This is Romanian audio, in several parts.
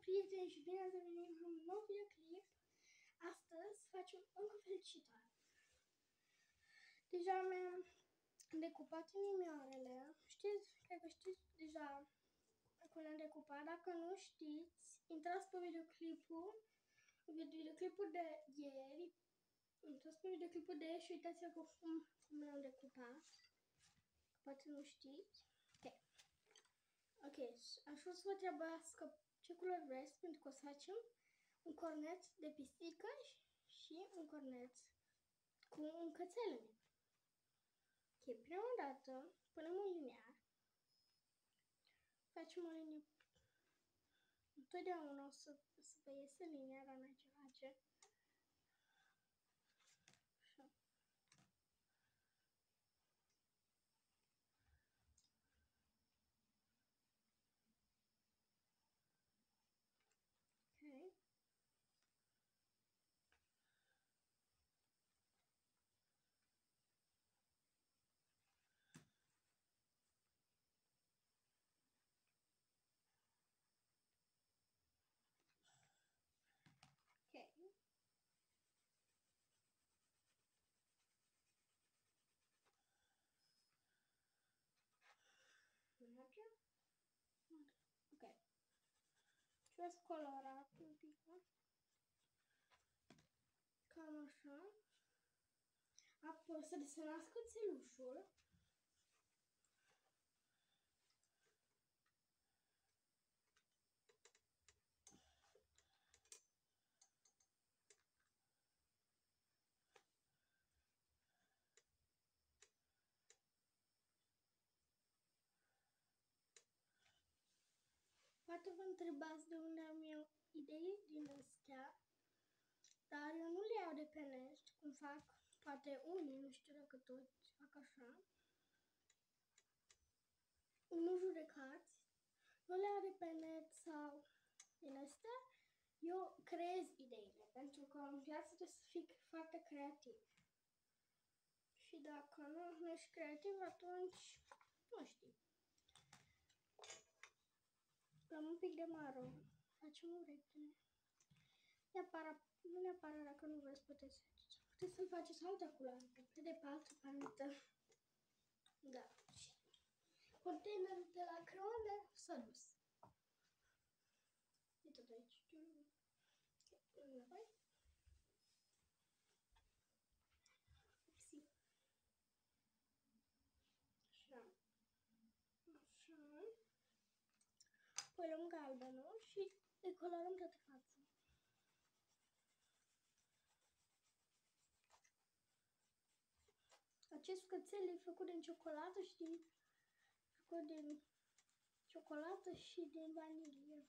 prieteni și bine ați venit la un nou videoclip. Astăzi facem încă felicitare. Deja mi-am decupat inimioarele. Știți, cred că știți deja cum le-am decupat. Dacă nu știți, intrați pe videoclipul de ieri. Intrați pe videoclipul de ieri și uitați-vă cum le-am decupat. Poate nu știți. Ok, aș vrea să vă trebuiască ce culori vreți, pentru că o să facem un cornet de pisică și un cornet cu un cățel în el. Ok, prima dată punem un liniar. Facem o linie. Întotdeauna o să vă iese liniara în același. Așa. Ok. Ok. Merge? Ok. Și o să colorat un pic. Cam așa. Apoi să desenați cățelușul. Poate vă întrebați de unde am eu idei din astea, dar eu nu le iau de pe net, cum fac poate unii, nu știu dacă toți fac așa. Nu judecați, nu le iau de pe net sau din astea, eu creez ideile, pentru că în viață trebuie să fii foarte creativ. Și dacă nu ești creativ, atunci nu știi. Am un pic de maro. Facem urechile. Nu neapărat dacă nu vreți, puteți să-l faceți altă culoare. De pe altă paletă. Da. Containerul de la creioane s-a dus. E tot aici. Înapoi. Upsi. Așa. Așa. Păi luăm galbenul și decolorăm toată fața. Acest cățel e făcut din ciocolată și din ciocolată și din vanilie.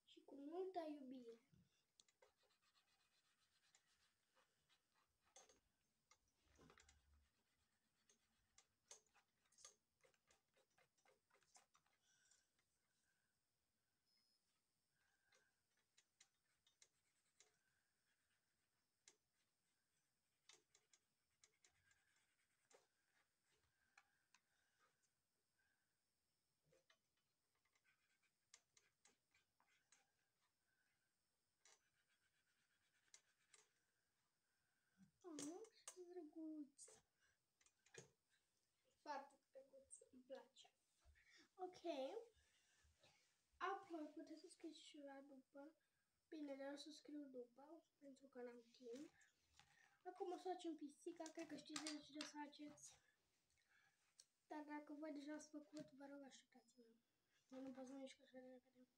Și cu multă iubire. Ce drăguț! Foarte drăguț, îmi place. Ok. Apoi puteți să scrieți ceva după. Bine, dar o să scriu după, pentru că n-am timp. Acum o să facem pisica, cred că știți de ce să faceți. Dar dacă voi deja ați făcut, vă rog așteptați-mă. Eu nu pot să mișc așa de repede.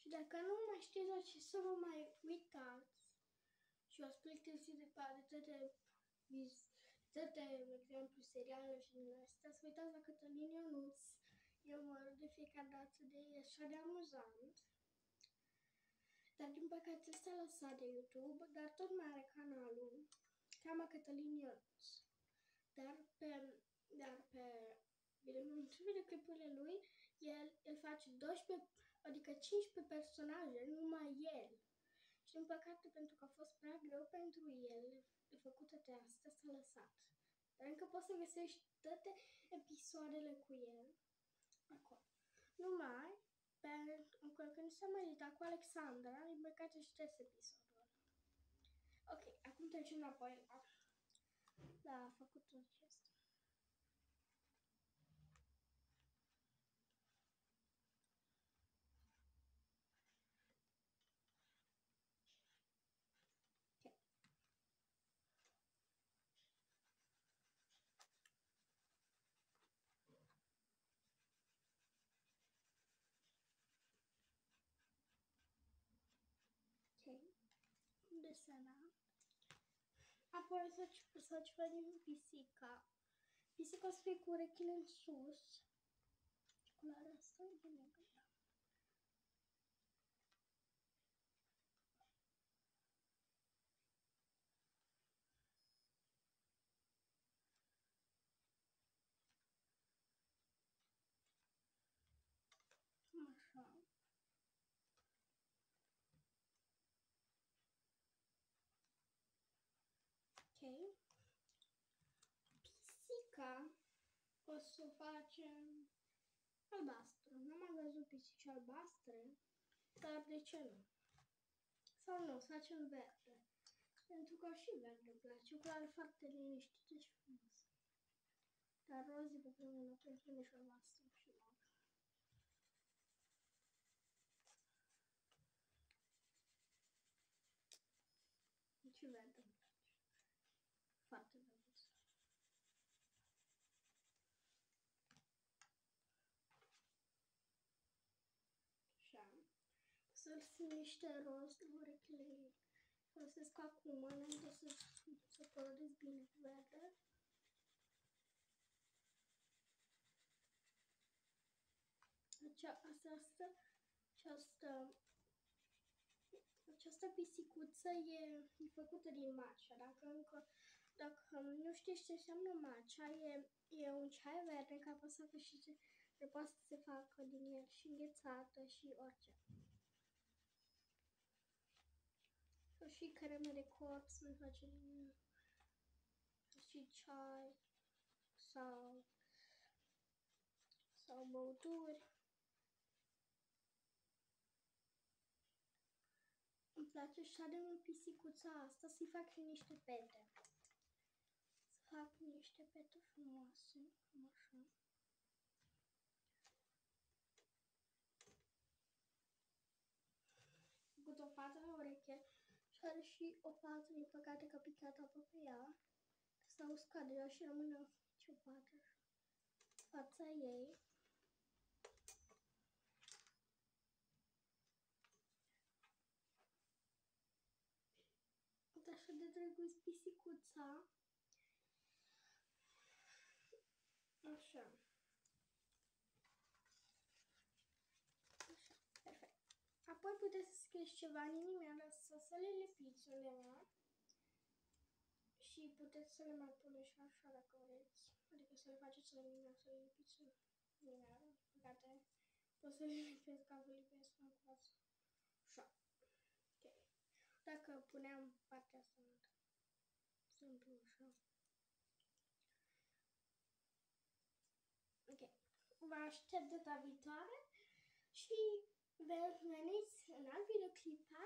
Și dacă nu mai știți la ce să vă mai uitați și o plictisiți de toate, de exemplu, seriale și din astea, să vă uitați la Cătălin Ionuț. Eu mă rog de fiecare dată de așa de amuzant. Dar din păcate s-a lăsat de YouTube, dar tot mai are canalul. Cheamă Cătălin Ionuț. Dar pe videoclipurile lui, el face 12, adică 15 personaje, numai el. Și din păcate, pentru că a fost prea greu pentru el, de făcut toate astea, s-a lăsat. Dar încă poți să găsești toate episoadele cu el acolo. Numai, când s-a meditat cu Alexandra, din păcate șters episodul ăla. Ok, acum trecem înapoi la făcutul acesta. Desena. Apoi să-ți vedem pisica. Pisica o să fie cu urechile în sus. Culoarea asta e negră. Așa. Ok. Pisica o să o facem albastră. N-am mai văzut pisici albastre, dar de ce nu? Sau nu, să facem verde. Pentru că și verde îmi place. O culoare foarte liniștită și frumoasă. Dar roz e pe primul loc, pentru mine și albastru și mor. Și verde îmi place. Foarte drăguț. Așa. Să-l simt niște roz în urechile ei. Folosesc acum, înainte să colorez bine cu verde. Această pisicuță e făcută din matcha. Dacă nu știți ce înseamnă matcha, e un ceai verde care poate să poate să se facă din el și înghețată și orice. Și creme de corp se face din el. Și ceai sau băuturi. Îmi place așa de mult pisicuța asta, să-i fac și niște pete. Să fac niște pete frumoase, cam așa. Am făcut o pată la ureche și are și o pată, din păcate, că a picat apă pe ea. S-a uscat deja și rămâne și o pată. Fața ei. Uite așa de drăguț pisicuța. Așa. Așa, perfect. Apoi puteți să scrieți ceva în inimioară să le lipiți undeva. Și puteți să le mai puneți și așa dacă vreți. Adică să le faceți în inimioară, să le lipiți în inimioară. Păcate, pot să le lipesc ca vă lipesc în cuvăț. Așa. Ok. Dacă puneam partea asta în simplu așa. Ok. Vă aștept data viitoare și veniți în alt videoclip. Pa!